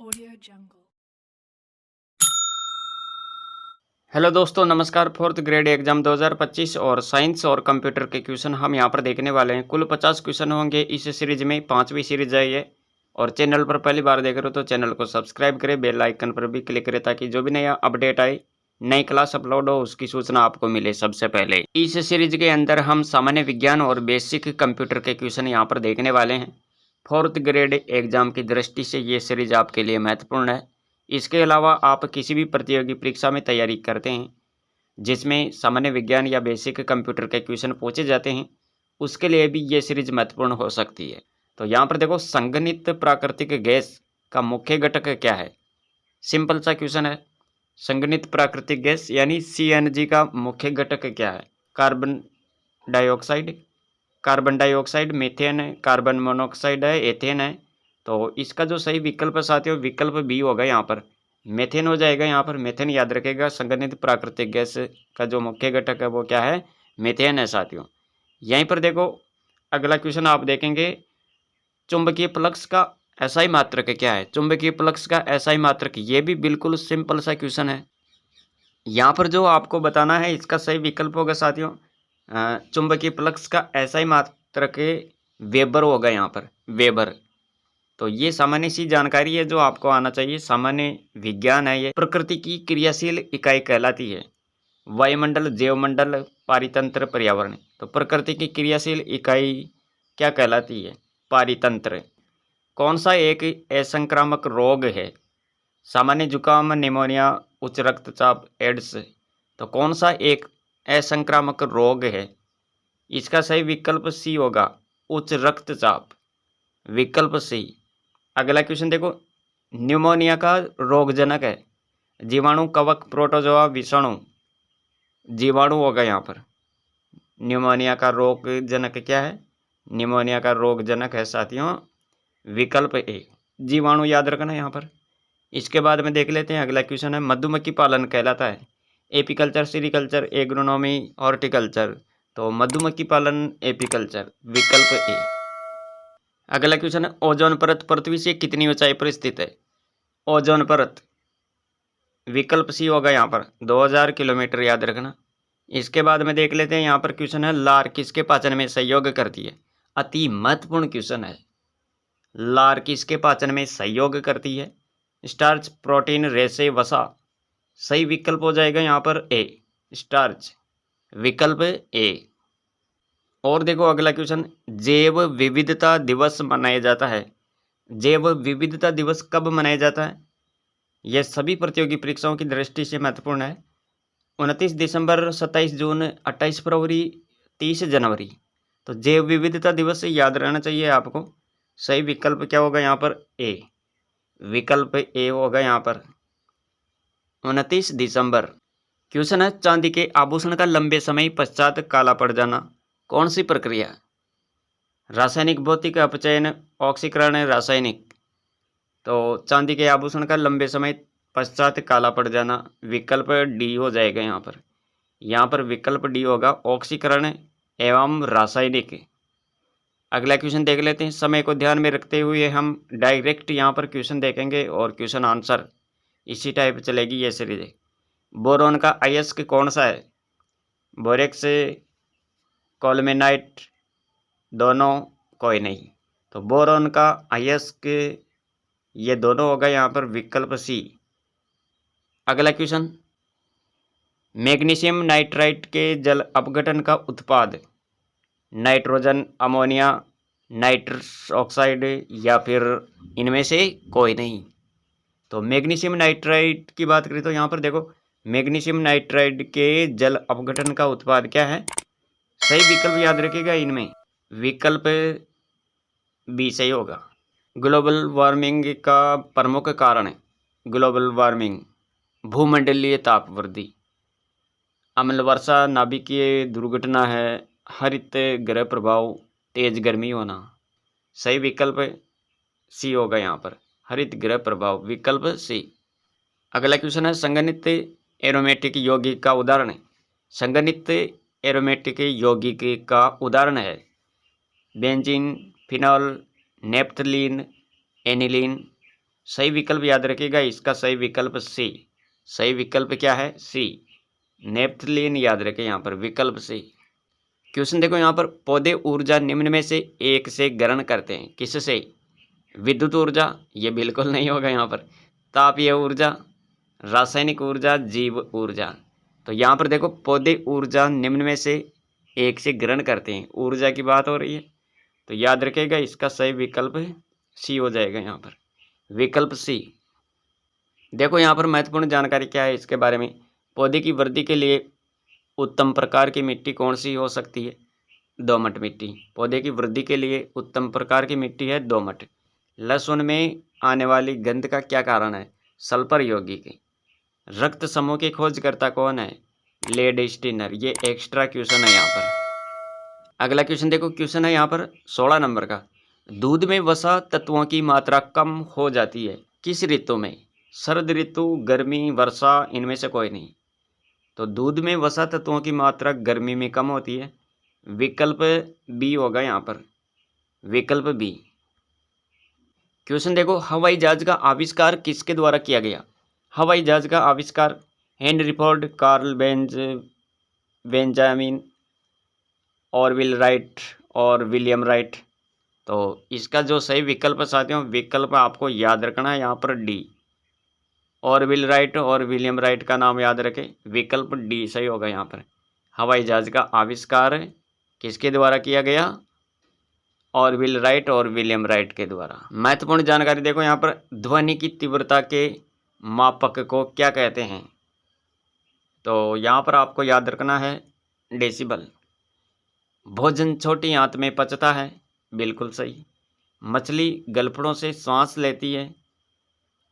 Audio Jungle. Hello दोस्तों, नमस्कार। Fourth grade exam 2025 और साइंस और कंप्यूटर के क्वेश्चन हम यहाँ पर देखने वाले हैं। कुल 50 क्वेश्चन होंगे इस सीरीज में। 5वीं सीरीज है ये। और चैनल पर पहली बार देख रहे हो तो चैनल को सब्सक्राइब करें, बेल आइकन पर भी क्लिक करें ताकि जो भी नया अपडेट आए, नई क्लास अपलोड हो, उसकी सूचना आपको मिले सबसे पहले। इस सीरीज के अंदर हम सामान्य विज्ञान और बेसिक कंप्यूटर के क्वेश्चन यहाँ पर देखने वाले हैं। फोर्थ ग्रेड एग्जाम की दृष्टि से ये सीरीज आपके लिए महत्वपूर्ण है। इसके अलावा आप किसी भी प्रतियोगी परीक्षा में तैयारी करते हैं जिसमें सामान्य विज्ञान या बेसिक कंप्यूटर के क्वेश्चन पूछे जाते हैं, उसके लिए भी ये सीरीज महत्वपूर्ण हो सकती है। तो यहाँ पर देखो, संघनित प्राकृतिक गैस का मुख्य घटक क्या है? सिंपल सा क्वेश्चन है। संघनित प्राकृतिक गैस यानी CNG का मुख्य घटक क्या है? कार्बन डाइऑक्साइड, मीथेन है, कार्बन मोनोऑक्साइड है, एथेन है। तो इसका जो सही विकल्प साथियों, विकल्प बी होगा। यहाँ पर मेथेन हो जाएगा। यहाँ पर मेथेन याद रखेगा। संघनित प्राकृतिक गैस का जो मुख्य घटक है वो क्या है? मेथेन है साथियों। यहीं पर देखो, अगला क्वेश्चन आप देखेंगे, चुंबकीय फ्लक्स का SI मात्रक क्या है? चुंबकीय फ्लक्स का SI मात्रक, ये भी बिल्कुल सिंपल सा क्वेश्चन है। यहाँ पर जो आपको बताना है इसका सही विकल्प होगा साथियों, चुंबकीय फ्लक्स का SI मात्रक वेबर होगा। यहाँ पर वेबर। तो ये सामान्य सी जानकारी है जो आपको आना चाहिए। सामान्य विज्ञान है ये। प्रकृति की क्रियाशील इकाई कहलाती है वायुमंडल, जैवमंडल, पारितंत्र, पर्यावरण। तो प्रकृति की क्रियाशील इकाई क्या कहलाती है? पारितंत्र। कौन सा एक असंक्रामक रोग है? सामान्य जुकाम, निमोनिया, उच्च रक्तचाप, एड्स। तो कौन सा एक असंक्रामक रोग है? इसका सही विकल्प सी होगा, उच्च रक्तचाप। विकल्प सी। अगला क्वेश्चन देखो, न्यूमोनिया का रोगजनक है जीवाणु, कवक, प्रोटोजोआ, विषाणु। जीवाणु होगा यहाँ पर। न्यूमोनिया का रोगजनक क्या है? न्यूमोनिया का रोगजनक है साथियों विकल्प ए, जीवाणु। याद रखना यहाँ पर। इसके बाद में देख लेते हैं अगला क्वेश्चन है, मधुमक्खी पालन कहलाता है एपीकल्चर, सीरिकल्चर, एग्रोनॉमी, हॉर्टिकल्चर। तो मधुमक्खी पालन एपीकल्चर। विकल्प ए। अगला क्वेश्चन है, ओजोन परत पृथ्वी से कितनी ऊंचाई पर स्थित है? ओजोन परत। विकल्प सी होगा यहाँ पर, 2000 किलोमीटर। याद रखना। इसके बाद में देख लेते हैं यहाँ पर क्वेश्चन है, लार किसके पाचन में सहयोग करती है? अति महत्वपूर्ण क्वेश्चन है। लार किसके पाचन में सहयोग करती है? स्टार्च, प्रोटीन, रेशे, वसा। सही विकल्प हो जाएगा यहाँ पर ए, स्टार्च। विकल्प ए। और देखो अगला क्वेश्चन, जैव विविधता दिवस मनाया जाता है। जैव विविधता दिवस कब मनाया जाता है? यह सभी प्रतियोगी परीक्षाओं की दृष्टि से महत्वपूर्ण है। 29 दिसंबर, 27 जून, 28 फरवरी, 30 जनवरी। तो जैव विविधता दिवस याद रहना चाहिए आपको। सही विकल्प क्या होगा यहाँ पर? ए। विकल्प ए होगा यहाँ पर, 29 दिसंबर। क्वेश्चन है, चांदी के आभूषण का लंबे समय पश्चात काला पड़ जाना कौन सी प्रक्रिया? रासायनिक, भौतिक, अपचयन, ऑक्सीकरण, रासायनिक। तो चांदी के आभूषण का लंबे समय पश्चात काला पड़ जाना, विकल्प डी हो जाएगा यहाँ पर। यहाँ पर विकल्प डी होगा, ऑक्सीकरण एवं रासायनिक। अगला क्वेश्चन देख लेते हैं। समय को ध्यान में रखते हुए हम डायरेक्ट यहाँ पर क्वेश्चन देखेंगे और क्वेश्चन आंसर इसी टाइप चलेगी ये सीरीज। बोरोन का अयस्क कौन सा है? बोरेक्स, कोलमेनाइट, दोनों, कोई नहीं। तो बोरोन का अयस्क ये दोनों होगा यहाँ पर, विकल्प सी। अगला क्वेश्चन, मैग्नीशियम नाइट्राइट के जल अपघटन का उत्पाद नाइट्रोजन, अमोनिया, नाइट्रस ऑक्साइड या फिर इनमें से कोई नहीं। तो मैग्नीशियम नाइट्राइट की बात करें तो यहाँ पर देखो, मैग्नीशियम नाइट्राइट के जल अपघटन का उत्पाद क्या है? सही विकल्प याद रखिएगा इनमें, विकल्प बी सही होगा। ग्लोबल वार्मिंग का प्रमुख कारण है, ग्लोबल वार्मिंग भूमंडलीय ताप वृद्धि, अम्ल वर्षा, नाभिकीय दुर्घटना है, हरित गृह प्रभाव, तेज गर्मी होना। सही विकल्प सी होगा यहाँ पर, हरित गृह प्रभाव। विकल्प सी। अगला क्वेश्चन है, संगणित एरोमेटिक यौगिक का उदाहरण है। संगणित एरोमेटिक यौगिक का उदाहरण है बेंजीन, फिनॉल, नेप्थलीन, एनिलीन। सही विकल्प याद रखिएगा, इसका सही विकल्प सी। सही विकल्प क्या है? सी, नेप्थलीन याद रखें यहाँ पर, विकल्प सी। क्वेश्चन देखो यहाँ पर, पौधे ऊर्जा निम्न में से एक से ग्रहण करते हैं, किससे? विद्युत ऊर्जा, ये बिल्कुल नहीं होगा यहाँ पर। तापीय ऊर्जा, रासायनिक ऊर्जा, जीव ऊर्जा। तो यहाँ पर देखो, पौधे ऊर्जा निम्न में से एक से ग्रहण करते हैं, ऊर्जा की बात हो रही है, तो याद रखेगा इसका सही विकल्प सी हो जाएगा यहाँ पर, विकल्प सी। देखो यहाँ पर महत्वपूर्ण जानकारी क्या है इसके बारे में। पौधे की वृद्धि के लिए उत्तम प्रकार की मिट्टी कौन सी हो सकती है? दोमट मिट्टी। पौधे की वृद्धि के लिए उत्तम प्रकार की मिट्टी है दोमट। लहसुन में आने वाली गंध का क्या कारण है? सल्फर यौगिक। रक्त समूह की खोजकर्ता कौन है? लेड स्टीनर। ये एक्स्ट्रा क्वेश्चन है यहाँ पर। अगला क्वेश्चन देखो, क्वेश्चन है यहाँ पर 16 नंबर का। दूध में वसा तत्वों की मात्रा कम हो जाती है किस ऋतु में? शरद ऋतु, गर्मी, वर्षा, इनमें से कोई नहीं। तो दूध में वसा तत्वों की मात्रा गर्मी में कम होती है, विकल्प बी होगा यहाँ पर, विकल्प बी। क्वेश्चन देखो, हवाई जहाज का आविष्कार किसके द्वारा किया गया? हवाई जहाज का आविष्कार Henry Ford, Carl Benjamin, Orville Wright और विलियम राइट। तो इसका जो सही विकल्प साथियों, विकल्प आपको याद रखना है यहाँ पर डी, ऑरविल राइट और विलियम राइट का नाम याद रखें, विकल्प डी सही होगा यहाँ पर। हवाई जहाज का आविष्कार किसके द्वारा किया गया? ऑरविल राइट और विलियम राइट के द्वारा। महत्वपूर्ण जानकारी देखो यहाँ पर, ध्वनि की तीव्रता के मापक को क्या कहते हैं? तो यहाँ पर आपको याद रखना है डेसिबल। भोजन छोटी आंत में पचता है, बिल्कुल सही। मछली गलफड़ों से सांस लेती है।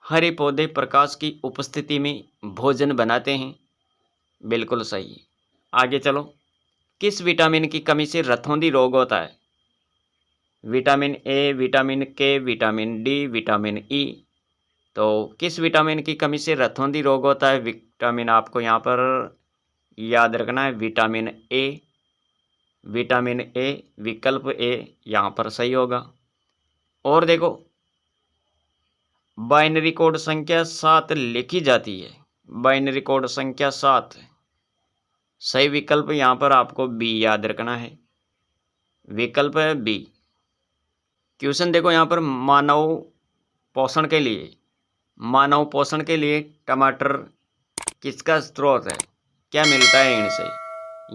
हरे पौधे प्रकाश की उपस्थिति में भोजन बनाते हैं, बिल्कुल सही। आगे चलो, किस विटामिन की कमी से रतौंधी रोग होता है? Vitamin A, vitamin K, vitamin D, vitamin E. तो किस विटामिन की कमी से रतौंधी रोग होता है? विटामिन आपको यहाँ पर याद रखना है, विटामिन ए, विटामिन ए, विकल्प ए यहाँ पर सही होगा। और देखो, बाइनरी कोड संख्या 7 लिखी जाती है, बाइनरी कोड संख्या 7, सही विकल्प यहाँ पर आपको बी याद रखना है, विकल्प है बी। क्वेश्चन देखो यहाँ पर, मानव पोषण के लिए टमाटर किसका स्रोत है? क्या मिलता है इनसे?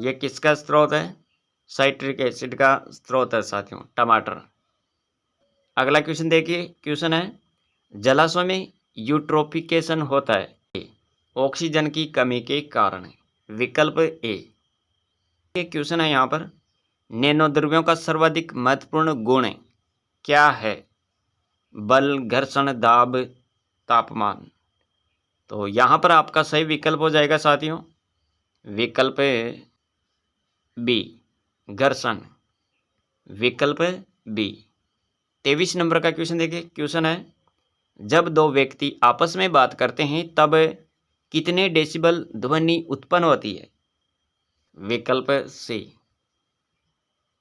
ये किसका स्रोत है? साइट्रिक एसिड का स्रोत है साथियों, टमाटर। अगला क्वेश्चन देखिए, क्वेश्चन है, जलाशय में यूट्रोफिकेशन होता है ऑक्सीजन की कमी के कारण, विकल्प ए। ये क्वेश्चन है यहाँ पर, नैनो द्रव्यों का सर्वाधिक महत्वपूर्ण गुण क्या है? बल, घर्षण, दाब, तापमान। तो यहाँ पर आपका सही विकल्प हो जाएगा साथियों, विकल्प बी, घर्षण, विकल्प बी। 23 नंबर का क्वेश्चन देखिए, क्वेश्चन है, जब दो व्यक्ति आपस में बात करते हैं तब कितने डेसिबल ध्वनि उत्पन्न होती है? विकल्प सी।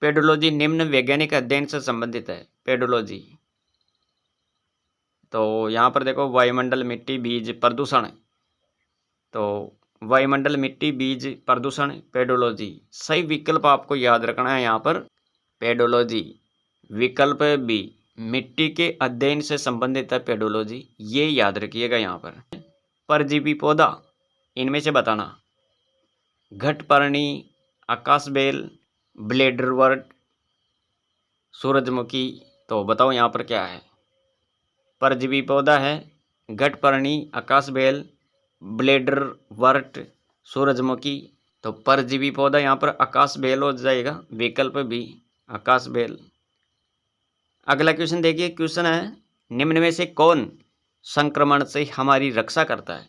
पेडोलॉजी निम्न वैज्ञानिक अध्ययन से संबंधित है, पेडोलॉजी। तो यहाँ पर देखो, वायुमंडल, मिट्टी, बीज, प्रदूषण। तो वायुमंडल, मिट्टी, बीज, प्रदूषण, पेडोलॉजी। सही विकल्प आपको याद रखना है यहाँ पर, पेडोलॉजी, विकल्प बी, मिट्टी के अध्ययन से संबंधित है पेडोलॉजी, ये याद रखिएगा यहाँ पर। परजीवी पौधा इनमें से बताना, घटपर्णी, आकाशबेल, ब्लेडरवर्ट, सूरजमुखी। तो बताओ यहाँ पर क्या है? परजीवी पौधा है घटपर्णी, आकाशबेल, ब्लेडरवर्ट, सूरजमुखी। तो परजीवी पौधा यहाँ पर आकाशबेल हो जाएगा, विकल्प बी, आकाशबेल। अगला क्वेश्चन देखिए, क्वेश्चन है, निम्न में से कौन संक्रमण से हमारी रक्षा करता है?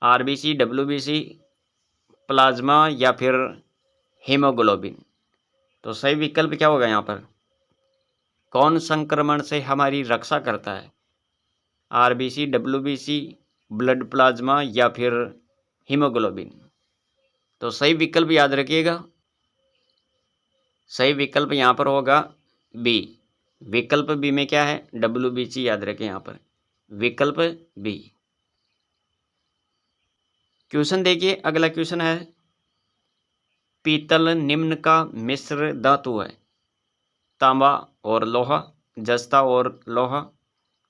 आरबीसी, डब्ल्यूबीसी, प्लाज्मा या फिर हीमोग्लोबिन। तो सही विकल्प क्या होगा यहाँ पर? कौन संक्रमण से हमारी रक्षा करता है? आरबीसी, डब्ल्यूबीसी, ब्लड प्लाज्मा या फिर हीमोग्लोबिन। तो सही विकल्प याद रखिएगा, सही विकल्प यहाँ पर होगा बी, विकल्प बी में क्या है? डब्ल्यूबीसी याद रखें यहाँ पर, विकल्प बी। क्वेश्चन देखिए, अगला क्वेश्चन है पीतल निम्न का मिश्र धातु है। तांबा और लोहा, जस्ता और लोहा,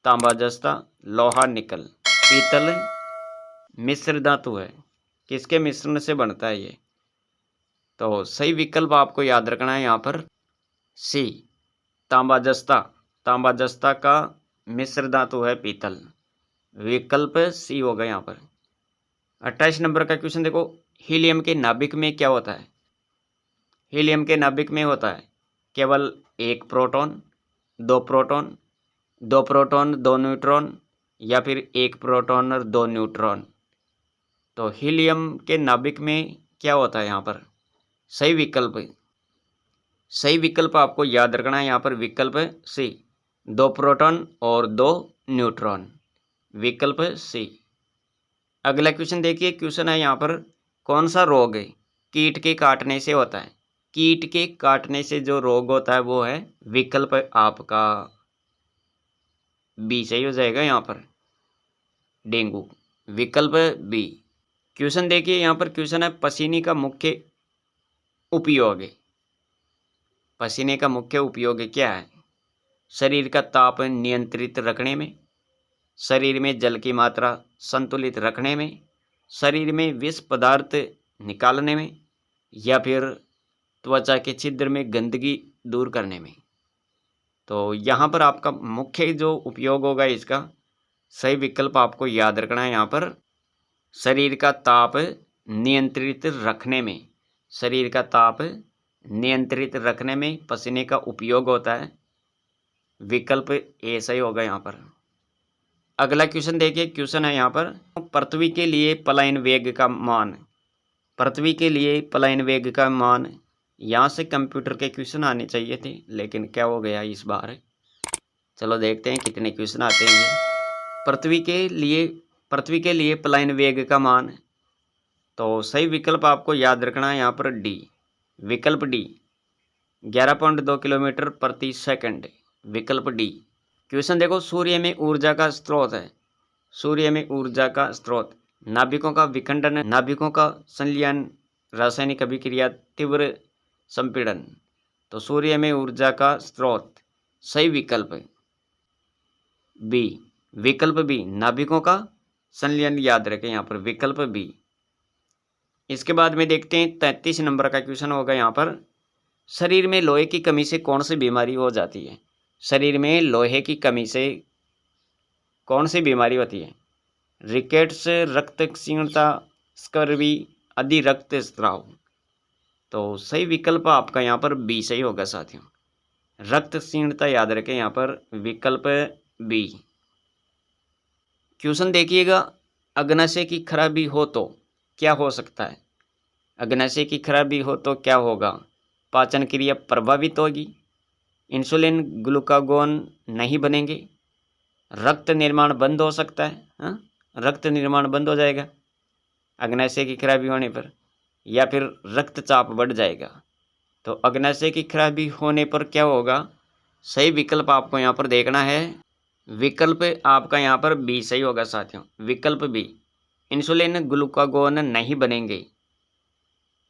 तांबा जस्ता, लोहा निकल। पीतल मिश्र धातु है, किसके मिश्रण से बनता है ये? तो सही विकल्प आपको याद रखना है यहाँ पर सी, तांबा जस्ता। तांबा जस्ता का मिश्र धातु है पीतल। विकल्प सी होगा यहाँ पर। 28 नंबर का क्वेश्चन देखो, हीलियम के नाभिक में क्या होता है? हीलियम के नाभिक में होता है केवल एक प्रोटॉन, दो प्रोटॉन, दो प्रोटॉन दो न्यूट्रॉन, या फिर एक प्रोटॉन और दो न्यूट्रॉन। तो हीलियम के नाभिक में क्या होता है यहाँ पर? सही विकल्प आपको याद रखना है यहाँ पर विकल्प सी, दो प्रोटॉन और दो न्यूट्रॉन। विकल्प सी। अगला क्वेश्चन देखिए, क्वेश्चन है यहाँ पर कौन सा रोग कीट के काटने से होता है? कीट के काटने से जो रोग होता है वो है विकल्प आपका बी सही हो जाएगा यहाँ पर, डेंगू। विकल्प बी। क्वेश्चन देखिए, यहाँ पर क्वेश्चन है पसीने का मुख्य उपयोग। पसीने का मुख्य उपयोग क्या है? शरीर का ताप नियंत्रित रखने में, शरीर में जल की मात्रा संतुलित रखने में, शरीर में विष पदार्थ निकालने में, या फिर त्वचा के छिद्र में गंदगी दूर करने में। तो यहाँ पर आपका मुख्य जो उपयोग होगा इसका, सही विकल्प आपको याद रखना है यहाँ पर शरीर का ताप नियंत्रित रखने में। शरीर का ताप नियंत्रित रखने में पसीने का उपयोग होता है। विकल्प ए सही होगा यहाँ पर। अगला क्वेश्चन देखिए, क्वेश्चन है यहाँ पर पृथ्वी के लिए पलायन वेग का मान। पृथ्वी के लिए पलायन वेग का मान, यहाँ से कंप्यूटर के क्वेश्चन आने चाहिए थे लेकिन क्या हो गया इस बार। चलो देखते हैं कितने क्वेश्चन आते हैं ये। पृथ्वी के लिए पलायन वेग का मान, तो सही विकल्प आपको याद रखना है यहाँ पर डी, विकल्प डी, 11.2 किलोमीटर प्रति सेकंड। विकल्प डी। क्वेश्चन देखो, सूर्य में ऊर्जा का स्रोत है। सूर्य में ऊर्जा का स्रोत, नाभिकों का विखंडन, नाभिकों का संलयन, रासायनिक अभिक्रिया, तीव्र संपीड़न। तो सूर्य में ऊर्जा का स्रोत, सही विकल्प बी, विकल्प बी, नाभिकों का संलयन याद रखें यहाँ पर, विकल्प बी। इसके बाद में देखते हैं 33 नंबर का क्वेश्चन होगा यहाँ पर, शरीर में लोहे की कमी से कौन सी बीमारी हो जाती है? शरीर में लोहे की कमी से कौन सी बीमारी होती है? रिकेट्स, रक्त क्षीणता, स्कर्वी, अधि रक्तस्राव। तो सही विकल्प आपका यहाँ पर बी सही होगा साथियों, रक्त क्षीणता याद रखें यहाँ पर, विकल्प बी। क्वेश्चन देखिएगा, अग्नाशय की खराबी हो तो क्या हो सकता है? अग्नाशय की खराबी हो तो क्या होगा? पाचन क्रिया प्रभावित होगी, इंसुलिन ग्लूकागोन नहीं बनेंगे, रक्त निर्माण बंद हो सकता है, हाँ रक्त निर्माण बंद हो जाएगा अग्नाशय की खराबी होने पर, या फिर रक्तचाप बढ़ जाएगा। तो अग्नाशय की खराबी होने पर क्या होगा? सही विकल्प आपको यहाँ पर देखना है, विकल्प आपका यहाँ पर बी सही होगा साथियों, विकल्प बी, इंसुलिन ग्लूकागोन नहीं बनेंगे।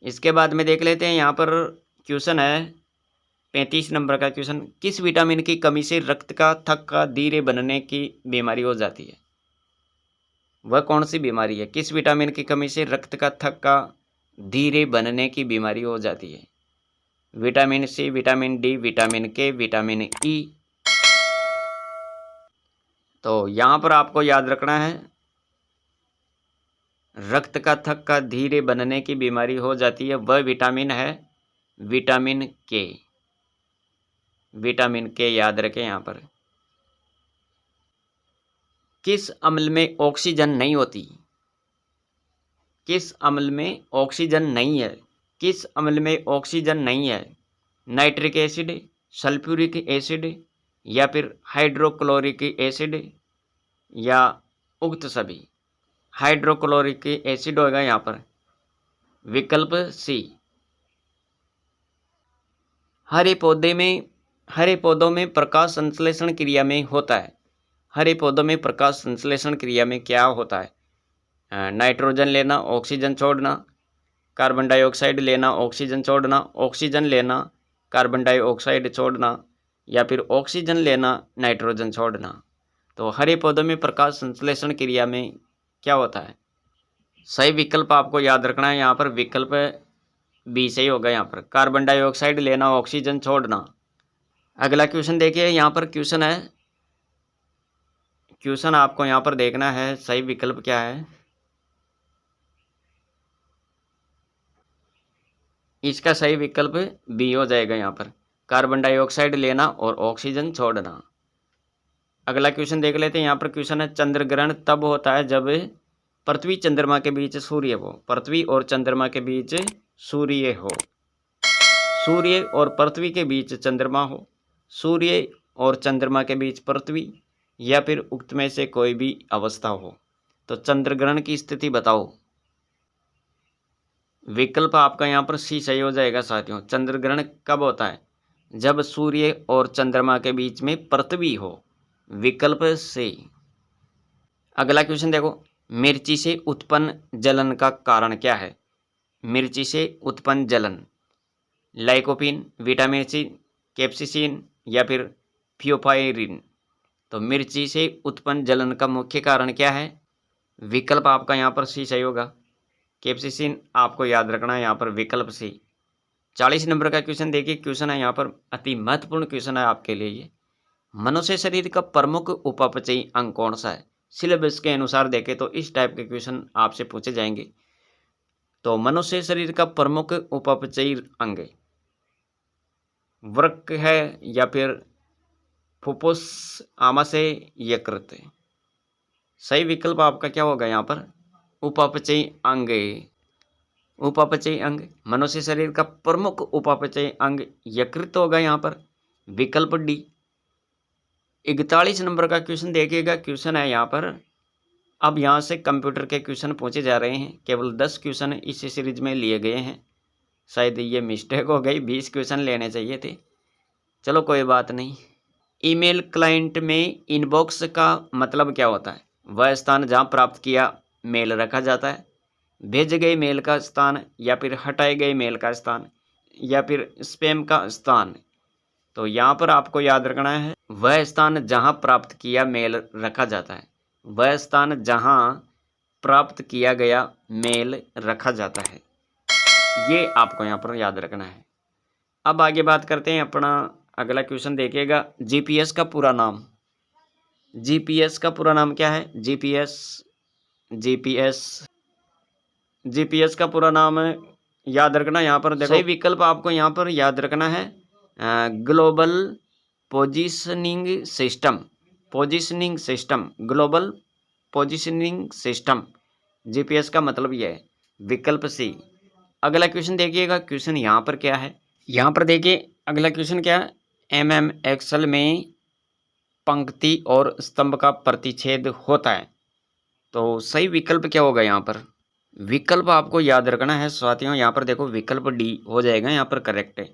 इसके बाद में देख लेते हैं यहाँ पर क्वेश्चन है 35 नंबर का क्वेश्चन, किस विटामिन की कमी से रक्त का थक्का धीरे बनने की बीमारी हो जाती है? वह कौन सी बीमारी है? किस विटामिन की कमी से रक्त का थक्का धीरे बनने की बीमारी हो जाती है? Vitamin C, vitamin D, vitamin K, vitamin E. तो यहाँ पर आपको याद रखना है रक्त का थक्का धीरे बनने की बीमारी हो जाती है, वह विटामिन है विटामिन के। विटामिन के याद रखें यहाँ पर। किस अम्ल में ऑक्सीजन नहीं होती? किस अम्ल में ऑक्सीजन नहीं है? किस अम्ल में ऑक्सीजन नहीं है? नाइट्रिक एसिड, सल्फ्यूरिक एसिड, या फिर हाइड्रोक्लोरिक एसिड, या उक्त सभी। हाइड्रोक्लोरिक एसिड होगा यहाँ पर, विकल्प सी। हरे पौधों में प्रकाश संश्लेषण क्रिया में होता है। हरे पौधों में प्रकाश संश्लेषण क्रिया में क्या होता है? नाइट्रोजन लेना, ऑक्सीजन छोड़ना, कार्बन डाइऑक्साइड लेना, ऑक्सीजन छोड़ना, ऑक्सीजन लेना, कार्बन डाइऑक्साइड छोड़ना, या फिर ऑक्सीजन लेना, नाइट्रोजन छोड़ना। तो हरे पौधों में प्रकाश संश्लेषण क्रिया में क्या होता है? सही विकल्प आपको याद रखना है, यहाँ पर विकल्प बी सही होगा। यहाँ पर कार्बन डाइऑक्साइड लेना, ऑक्सीजन छोड़ना। अगला क्वेश्चन देखिए, यहाँ पर क्वेश्चन है, क्वेश्चन आपको यहाँ पर देखना है सही विकल्प क्या है। इसका सही विकल्प बी हो जाएगा। यहाँ पर कार्बन डाइऑक्साइड लेना और ऑक्सीजन छोड़ना। अगला क्वेश्चन देख लेते हैं। यहाँ पर क्वेश्चन है, चंद्र ग्रहण तब होता है जब पृथ्वी चंद्रमा के बीच सूर्य हो। पृथ्वी और चंद्रमा के बीच सूर्य हो, सूर्य और पृथ्वी के बीच चंद्रमा हो, सूर्य और चंद्रमा के बीच पृथ्वी, या फिर उक्त में से कोई भी अवस्था हो। तो चंद्र ग्रहण की स्थिति बताओ। विकल्प आपका यहाँ पर सी सही हो जाएगा साथियों। चंद्र ग्रहण कब होता है? जब सूर्य और चंद्रमा के बीच में पृथ्वी हो। विकल्प से। अगला क्वेश्चन देखो, मिर्ची से उत्पन्न जलन का कारण क्या है? मिर्ची से उत्पन्न जलन, लाइकोपीन, विटामिन सी, कैप्सिसिन, या फिर थियोफायरिन। तो मिर्ची से उत्पन्न जलन का मुख्य कारण क्या है? विकल्प आपका यहाँ पर सी सही होगा। कैप्सिसिन आपको याद रखना है यहाँ पर, विकल्प सी। 40 नंबर का क्वेश्चन देखिए। क्वेश्चन है यहाँ पर अति महत्वपूर्ण क्वेश्चन है आपके लिए ये। मनुष्य शरीर का प्रमुख उपापचयी अंग कौन सा है? सिलेबस के अनुसार देखें तो इस टाइप के क्वेश्चन आपसे पूछे जाएंगे। तो मनुष्य शरीर का प्रमुख उपापचयी अंग वृक्क है, या फिर फुफ्फुस, आमाशय, यकृत। सही विकल्प आपका क्या होगा यहाँ पर? उपापचयी अंग। उपापचयी अंग, मनुष्य शरीर का प्रमुख उपापचयी अंग यकृत होगा यहाँ पर, विकल्प डी। 41 नंबर का क्वेश्चन देखिएगा। क्वेश्चन है यहाँ पर, अब यहाँ से कंप्यूटर के क्वेश्चन पूछे जा रहे हैं। केवल 10 क्वेश्चन इस सीरीज में लिए गए हैं। शायद ये मिस्टेक हो गई, 20 क्वेश्चन लेने चाहिए थे। चलो कोई बात नहीं। ईमेल क्लाइंट में इनबॉक्स का मतलब क्या होता है? वह स्थान जहाँ प्राप्त किया मेल रखा जाता है, भेजे गए मेल का स्थान, या फिर हटाए गए मेल का स्थान, या फिर स्पैम का स्थान। तो यहाँ पर आपको याद रखना है, वह स्थान जहाँ प्राप्त किया मेल रखा जाता है। वह स्थान जहाँ प्राप्त किया गया मेल रखा जाता है, ये आपको यहाँ पर याद रखना है। अब आगे बात करते हैं अपना अगला क्वेश्चन देखिएगा। जीपीएस का पूरा नाम। जीपीएस का पूरा नाम क्या है? जीपीएस का पूरा नाम याद रखना। यहाँ पर देखो, सही विकल्प आपको यहाँ पर याद रखना है, global positioning system. Positioning system, global positioning system, GPS का मतलब यह है, विकल्प सी। अगला क्वेश्चन देखिएगा। क्वेश्चन यहाँ पर क्या है? यहाँ पर देखिए अगला क्वेश्चन क्या है। एमएम एक्सेल में पंक्ति और स्तंभ का प्रतिच्छेद होता है। तो सही विकल्प क्या होगा यहाँ पर? विकल्प आपको याद रखना है साथियों। यहाँ पर देखो, विकल्प डी हो जाएगा यहाँ पर करेक्ट है।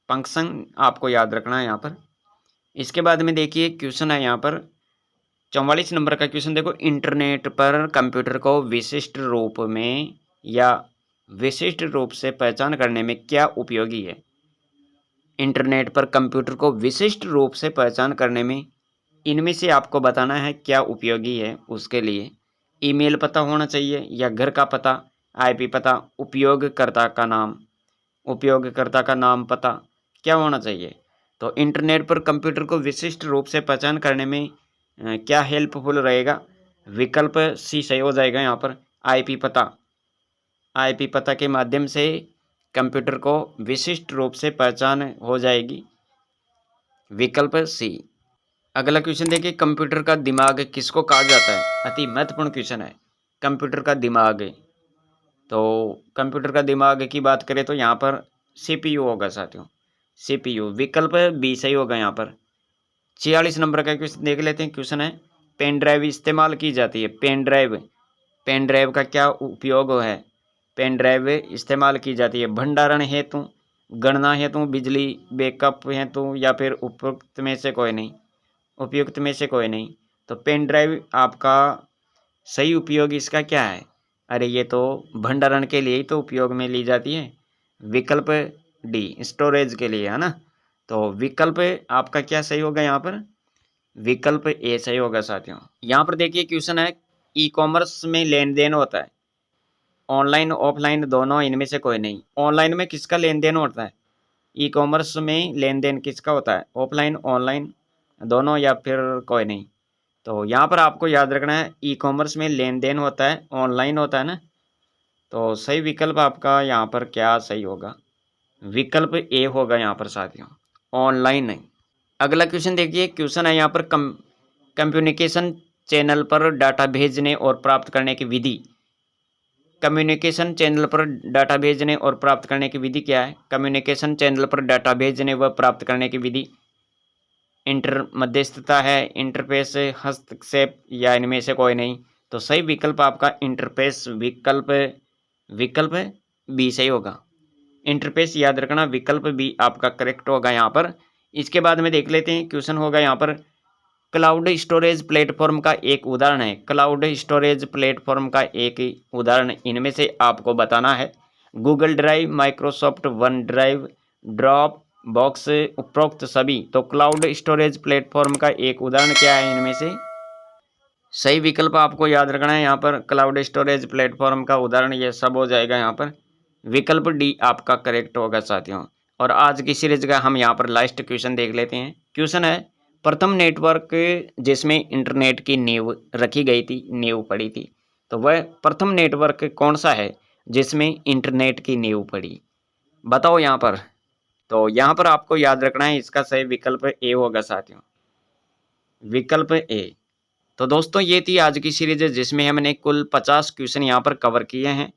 फंक्शन आपको याद रखना है यहाँ पर। इसके बाद में देखिए क्वेश्चन है यहाँ पर 44 नंबर का क्वेश्चन देखो, इंटरनेट पर कंप्यूटर को विशिष्ट रूप में या विशिष्ट रूप से पहचान करने में क्या उपयोगी है? इंटरनेट पर कंप्यूटर को विशिष्ट रूप से पहचान करने में इनमें से आपको बताना है क्या उपयोगी है। उसके लिए ईमेल पता होना चाहिए, या घर का पता, आईपी पता, उपयोगकर्ता का नाम पता, क्या होना चाहिए? तो इंटरनेट पर कंप्यूटर को विशिष्ट रूप से पहचान करने में क्या हेल्पफुल रहेगा? विकल्प सी सही हो जाएगा यहाँ पर, आईपी पता। आईपी पता के माध्यम से कंप्यूटर को विशिष्ट रूप से पहचान हो जाएगी, विकल्प सी। अगला क्वेश्चन देखिए, कंप्यूटर का दिमाग किसको कहा जाता है? अति महत्वपूर्ण क्वेश्चन है, कंप्यूटर का दिमाग। तो कंप्यूटर का दिमाग की बात करें तो यहाँ पर सीपीयू होगा साथियों, सीपीयू। विकल्प बी सही होगा यहाँ पर। 46 नंबर का क्वेश्चन देख लेते हैं। क्वेश्चन है, पेन ड्राइव इस्तेमाल की जाती है। पेन ड्राइव का क्या उपयोग है? पेन ड्राइव इस्तेमाल की जाती है भंडारण हेतु, गणना हेतु, बिजली बैकअप हेतु, या फिर उपरोक्त में से कोई नहीं। उपयुक्त में से कोई नहीं। तो पेन ड्राइव आपका सही उपयोग इसका क्या है? अरे ये तो भंडारण के लिए ही तो उपयोग में ली जाती है। विकल्प डी स्टोरेज के लिए, है ना। तो विकल्प आपका क्या सही होगा यहाँ पर? विकल्प ए सही होगा साथियों। यहाँ पर देखिए क्वेश्चन है, ई कॉमर्स में लेन देन होता है ऑनलाइन ऑफलाइन दोनों, इनमें से कोई नहीं। ऑनलाइन में किसका लेन देन होता है? ई कॉमर्स में लेन देन किसका होता है? ऑफलाइन ऑनलाइन दोनों या फिर कोई नहीं। तो यहाँ पर आपको याद रखना है ई कॉमर्स में लेन देन होता है ऑनलाइन होता है ना। तो सही विकल्प आपका यहाँ पर क्या सही होगा? विकल्प ए होगा यहाँ पर साथियों, ऑनलाइन नहीं। अगला क्वेश्चन देखिए, क्वेश्चन है यहाँ पर कम्युनिकेशन चैनल पर डाटा भेजने और प्राप्त करने की विधि। कम्युनिकेशन चैनल पर डाटा भेजने और प्राप्त करने की विधि क्या है? कम्युनिकेशन चैनल पर डाटा भेजने व प्राप्त करने की विधि इंटर मध्यस्थता है, इंटरफेस, हस्तक्षेप या इनमें से कोई नहीं। तो सही विकल्प आपका इंटरफेस, विकल्प बी सही होगा। इंटरफेस याद रखना, विकल्प बी आपका करेक्ट होगा यहाँ पर। इसके बाद में देख लेते हैं, क्वेश्चन होगा यहाँ पर क्लाउड स्टोरेज प्लेटफॉर्म का एक उदाहरण है। क्लाउड स्टोरेज प्लेटफॉर्म का एक उदाहरण इनमें से आपको बताना है। Google drive, Microsoft one drive, drop box, उपरोक्त सभी। तो क्लाउड स्टोरेज प्लेटफॉर्म का एक उदाहरण क्या है इनमें से? सही विकल्प आपको याद रखना है यहाँ पर, क्लाउड स्टोरेज प्लेटफॉर्म का उदाहरण ये सब हो जाएगा यहाँ पर। विकल्प डी आपका करेक्ट होगा साथियों। और आज की सीरीज का हम यहाँ पर लास्ट क्वेश्चन देख लेते हैं। क्वेश्चन है, प्रथम नेटवर्क जिसमें इंटरनेट की नींव रखी गई थी, नींव पड़ी थी, तो वह प्रथम नेटवर्क कौन सा है जिसमें इंटरनेट की नींव पड़ी? बताओ यहाँ पर। तो यहाँ पर आपको याद रखना है, इसका सही विकल्प ए होगा साथियों, विकल्प ए। तो दोस्तों ये थी आज की सीरीज जिसमें हमने कुल 50 क्वेश्चन यहाँ पर कवर किए हैं।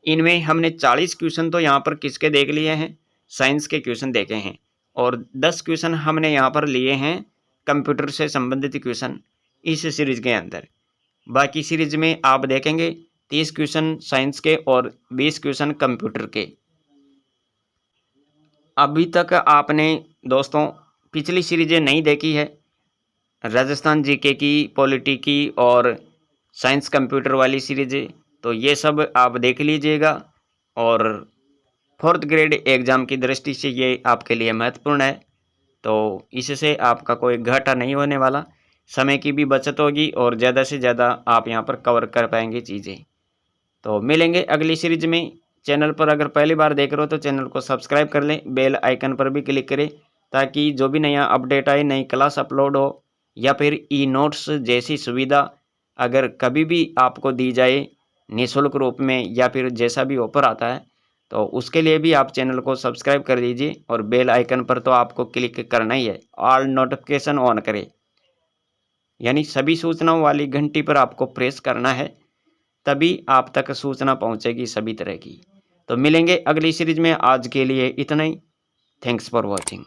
इनमें हमने 40 क्वेश्चन तो यहाँ पर किसके देख लिए हैं? साइंस के क्वेश्चन देखे हैं। और 10 क्वेश्चन हमने यहाँ पर लिए हैं कंप्यूटर से संबंधित क्वेश्चन इस सीरीज के अंदर। बाकी सीरीज में आप देखेंगे 30 क्वेश्चन साइंस के और 20 क्वेश्चन कंप्यूटर के। अभी तक आपने दोस्तों पिछली सीरीजें नहीं देखी है, राजस्थान जीके की, पॉलिटी की और साइंस कंप्यूटर वाली सीरीजें, तो ये सब आप देख लीजिएगा। और 4th ग्रेड एग्ज़ाम की दृष्टि से ये आपके लिए महत्वपूर्ण है। तो इससे आपका कोई घाटा नहीं होने वाला, समय की भी बचत होगी और ज़्यादा से ज़्यादा आप यहाँ पर कवर कर पाएंगे चीज़ें। तो मिलेंगे अगली सीरीज में। चैनल पर अगर पहली बार देख रहे हो तो चैनल को सब्सक्राइब कर लें, बेल आइकन पर भी क्लिक करें ताकि जो भी नया अपडेट आए, नई क्लास अपलोड हो या फिर ई नोट्स जैसी सुविधा अगर कभी भी आपको दी जाए निःशुल्क रूप में या फिर जैसा भी ऑफर आता है, तो उसके लिए भी आप चैनल को सब्सक्राइब कर दीजिए और बेल आइकन पर तो आपको क्लिक करना ही है, ऑल नोटिफिकेशन ऑन करें, यानी सभी सूचनाओं वाली घंटी पर आपको प्रेस करना है, तभी आप तक सूचना पहुंचेगी सभी तरह की। तो मिलेंगे अगली सीरीज में, आज के लिए इतना ही। Thanks for watching.